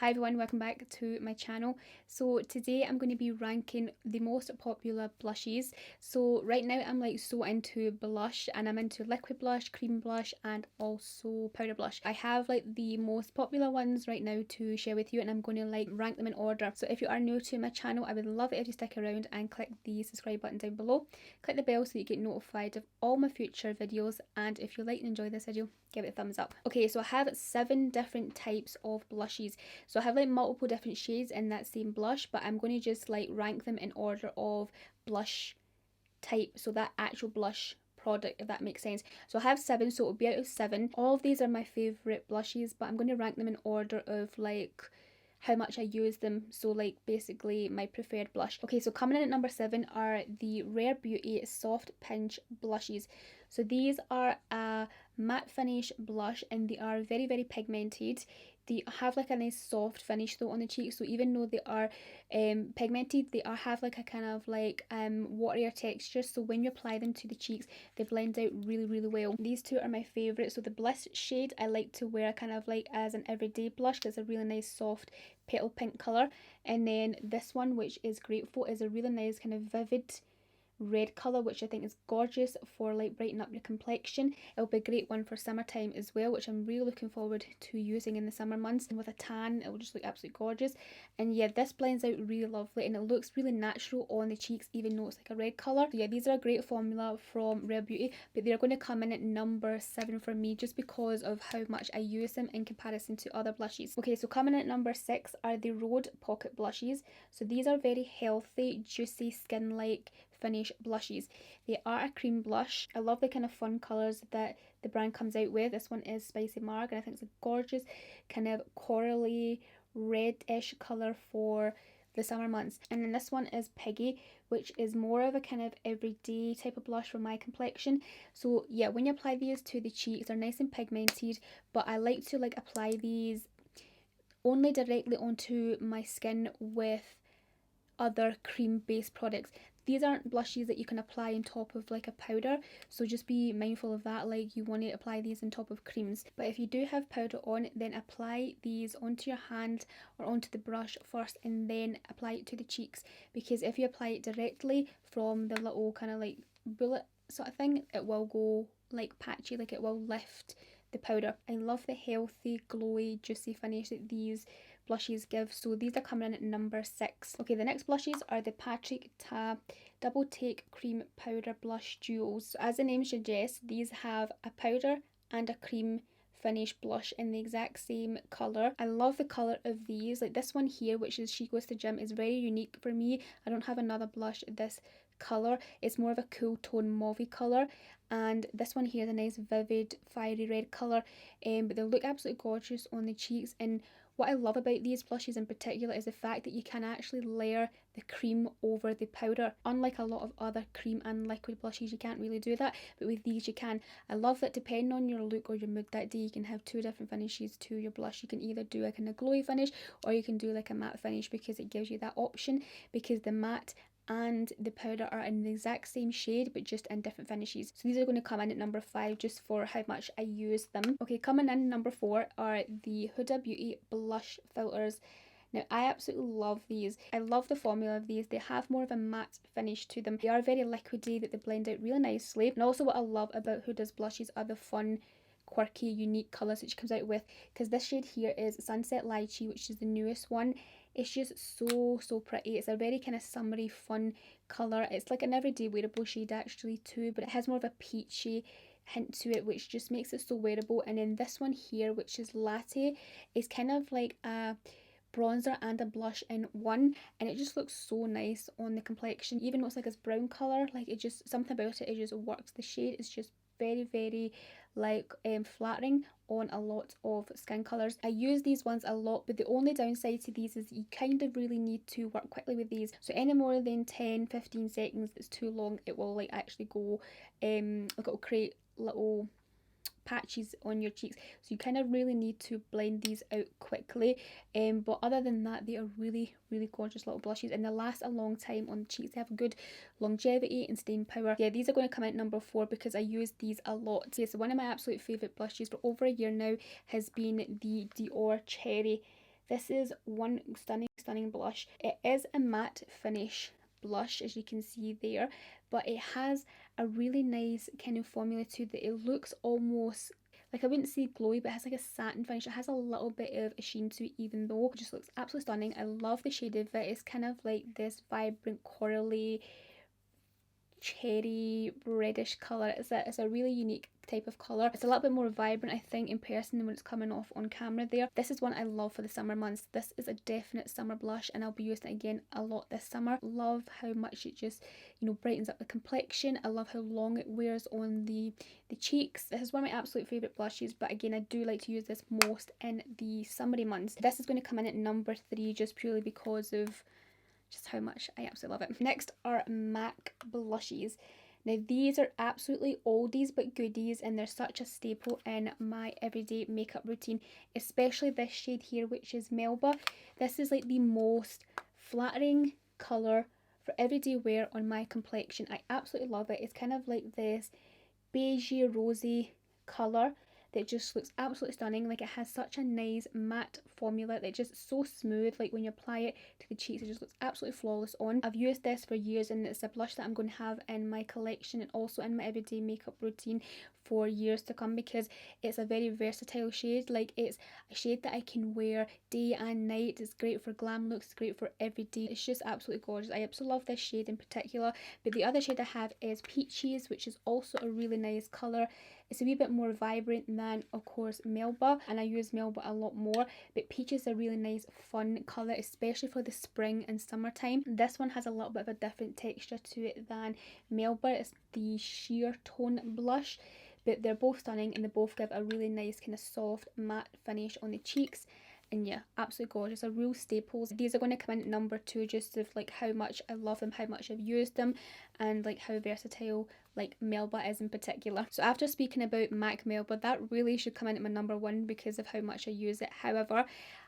Hi everyone, welcome back to my channel. So today I'm going to be ranking the most popular blushes. So right now I'm like so into blush, and I'm into liquid blush, cream blush and also powder blush. I have like the most popular ones right now to share with you, and I'm going to like rank them in order. So if you are new to my channel, I would love it if you stick around and click the subscribe button down below. Click the bell so you get notified of all my future videos, and if you like and enjoy this video, give it a thumbs up. Okay, so I have 7 different types of blushes. So I have like multiple different shades in that same blush, but I'm going to just like rank them in order of blush type, so that actual blush product, if that makes sense. So I have 7, so it'll be out of 7. All of these are my favourite blushes, but I'm going to rank them in order of like how much I use them, so like basically my preferred blush. Okay, so coming in at number 7 are the Rare Beauty Soft Pinch blushes. So these are a matte finish blush, and they are very pigmented. They have like a nice soft finish though on the cheeks, so even though they are pigmented, they have like a kind of like waterier texture, so when you apply them to the cheeks they blend out really well. These two are my favourite. So the Bliss shade I like to wear kind of like as an everyday blush because it's a really nice soft petal pink colour, and then this one, which is Grateful, is a really nice kind of vivid red colour, which I think is gorgeous for like brightening up your complexion. It'll be a great one for summertime as well, which I'm really looking forward to using in the summer months. And with a tan, it will just look absolutely gorgeous. And yeah, this blends out really lovely, and it looks really natural on the cheeks even though it's like a red colour. So yeah, these are a great formula from Rare Beauty, but they're going to come in at number 7 for me just because of how much I use them in comparison to other blushes. Okay, so coming in at number 6 are the Rhode Pocket Blushes. So these are very healthy, juicy, skin-like finish blushes. They are a cream blush. I love the kind of fun colours that the brand comes out with. This one is Spicy Marg, and I think it's a gorgeous kind of corally red-ish colour for the summer months. And then this one is Piggy, which is more of a kind of everyday type of blush for my complexion. So yeah, when you apply these to the cheeks, they're nice and pigmented, but I like to like apply these only directly onto my skin with other cream based products. These aren't blushes that you can apply on top of like a powder, so just be mindful of that. Like, you want to apply these on top of creams, but if you do have powder on, then apply these onto your hand or onto the brush first and then apply it to the cheeks, because if you apply it directly from the little kind of like bullet sort of thing, it will go like patchy, like it will lift the powder. I love the healthy, glowy, juicy finish that these blushes give, so these are coming in at number 6. Okay, the next blushes are the Patrick Ta Double Take Cream Powder Blush Duos. So as the name suggests, these have a powder and a cream finish blush in the exact same colour. I love the colour of these. Like this one here, which is She Goes to Gym, is very unique for me. I don't have another blush this colour. It's more of a cool tone mauvey colour, and this one here is a nice vivid fiery red colour, but they look absolutely gorgeous on the cheeks. And what I love about these blushes in particular is the fact that you can actually layer the cream over the powder. Unlike a lot of other cream and liquid blushes, you can't really do that, but with these you can. I love that depending on your look or your mood that day, you can have 2 different finishes to your blush. You can either do like a glowy finish, or you can do like a matte finish, because it gives you that option, because the matte and the powder are in the exact same shade but just in different finishes. So these are going to come in at number 5 just for how much I use them. Okay, coming in number 4 are the Huda Beauty blush filters. Now, I absolutely love these. I love the formula of these. They have more of a matte finish to them. They are very liquidy, that they blend out really nicely. And also what I love about Huda's blushes are the fun, quirky, unique colours that she comes out with, because this shade here is Sunset Lychee, which is the newest one. It's just so pretty. It's a very kind of summery fun colour. It's like an everyday wearable shade actually too, but it has more of a peachy hint to it, which just makes it so wearable. And then this one here, which is Latte, is kind of like a bronzer and a blush in one, and it just looks so nice on the complexion. Even though it's like this brown colour, like it just, something about it, it just works. The shade is just very like flattering on a lot of skin colours. I use these ones a lot, but the only downside to these is you kind of really need to work quickly with these. So any more than 10-15 seconds that's too long, it will like actually go like it will create little patches on your cheeks, so you kind of really need to blend these out quickly, but other than that, they are really gorgeous little blushes, and they last a long time on the cheeks. They have good longevity and staying power. Yeah, these are going to come out number 4 because I use these a lot. Yeah, so one of my absolute favourite blushes for over a year now has been the Dior Cherry This is one stunning blush. It is a matte finish blush, as you can see there, but it has a really nice kind of formula to it. It looks almost like, I wouldn't say glowy, but it has like a satin finish. It has a little bit of a sheen to it, even though it just looks absolutely stunning. I love the shade of it. It's kind of like this vibrant corally cherry reddish colour. It's a really unique type of colour. It's a little bit more vibrant, I think, in person than when it's coming off on camera there. This is one I love for the summer months. This is a definite summer blush, and I'll be using it again a lot this summer. Love how much it just, you know, brightens up the complexion. I love how long it wears on the cheeks. This is one of my absolute favourite blushes, but again, I do like to use this most in the summery months. This is going to come in at number 3 just purely because of just how much I absolutely love it. Next are MAC blushes. Now these are absolutely oldies but goodies, and they're such a staple in my everyday makeup routine, especially this shade here, which is Melba. This is like the most flattering colour for everyday wear on my complexion. I absolutely love it. It's kind of like this beigey rosy colour that just looks absolutely stunning. Like, it has such a nice matte formula that's just so smooth. Like, when you apply it to the cheeks, it just looks absolutely flawless on. I've used this for years, and it's a blush that I'm going to have in my collection and also in my everyday makeup routine for years to come, because it's a very versatile shade. Like, it's a shade that I can wear day and night. It's great for glam looks, it's great for everyday. It's just absolutely gorgeous. I absolutely love this shade in particular. But the other shade I have is Peaches, which is also a really nice colour. It's a wee bit more vibrant than, of course, Melba, and I use Melba a lot more, but Peach is a really nice fun colour, especially for the spring and summertime. This one has a little bit of a different texture to it than Melba. It's the sheer tone blush, but they're both stunning, and they both give a really nice kind of soft matte finish on the cheeks. And yeah, absolutely gorgeous. Are real staples. These are going to come in at number 2 just of like how much I love them, how much I've used them, and like how versatile like Melba is in particular. So after speaking about MAC Melba, that really should come in at my number 1 because of how much I use it. However,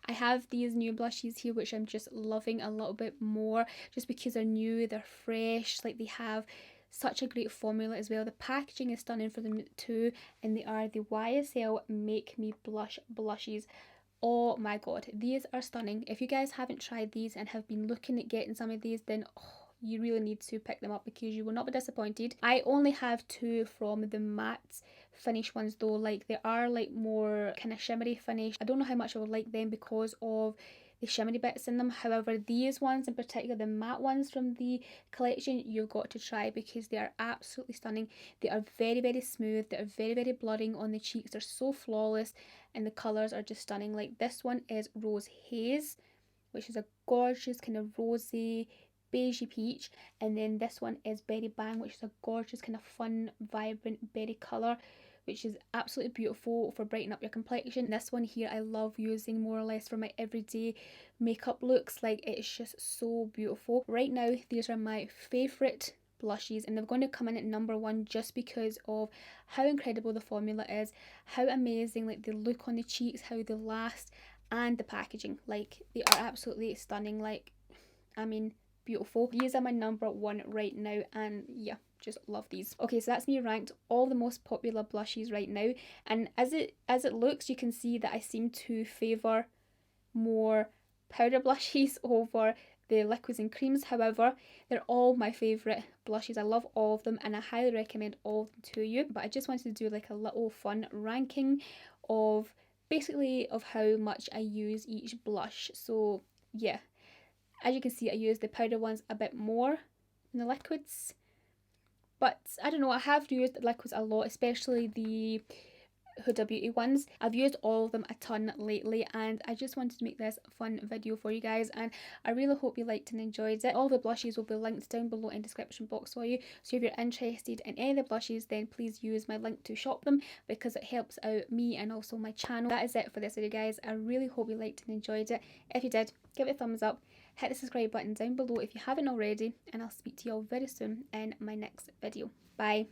I have these new blushes here which I'm just loving a little bit more, just because they're new, they're fresh, like they have such a great formula as well. The packaging is stunning for them too, and they are the YSL Make Me Blush blushes. Oh my god, these are stunning. If you guys haven't tried these and have been looking at getting some of these, then you really need to pick them up because you will not be disappointed. I only have 2 from the matte finish ones though. Like, they are like more kind of shimmery finish. I don't know how much I would like them because of the shimmery bits in them. However, these ones in particular, the matte ones from the collection, you've got to try because they are absolutely stunning. They are very smooth. They are very blurring on the cheeks. They're so flawless, and the colours are just stunning. Like, this one is Rose Haze, which is a gorgeous kind of rosy beigey peach, and then this one is Berry Bang, which is a gorgeous kind of fun vibrant berry colour, which is absolutely beautiful for brightening up your complexion. This one here I love using more or less for my everyday makeup looks. Like, it's just so beautiful. Right now, these are my favourite blushes, and they're going to come in at number 1 just because of how incredible the formula is, how amazing like they look on the cheeks, how they last, and the packaging. Like, they are absolutely stunning. Like, I mean, beautiful. These are my number 1 right now, and yeah, just love these. Okay, so that's me ranked all the most popular blushes right now, and as it looks, you can see that I seem to favour more powder blushes over the liquids and creams. However, they're all my favourite blushes. I love all of them, and I highly recommend all of them to you. But I just wanted to do like a little fun ranking of basically of how much I use each blush. So yeah, as you can see, I use the powder ones a bit more than the liquids. But I don't know, I have used liquids a lot, especially the Huda Beauty ones. I've used all of them a ton lately, and I just wanted to make this fun video for you guys, and I really hope you liked and enjoyed it. All the blushes will be linked down below in the description box for you, so if you're interested in any of the blushes, then please use my link to shop them because it helps out me and also my channel. That is it for this video, guys. I really hope you liked and enjoyed it. If you did, give it a thumbs up, hit the subscribe button down below if you haven't already, and I'll speak to you all very soon in my next video. Bye.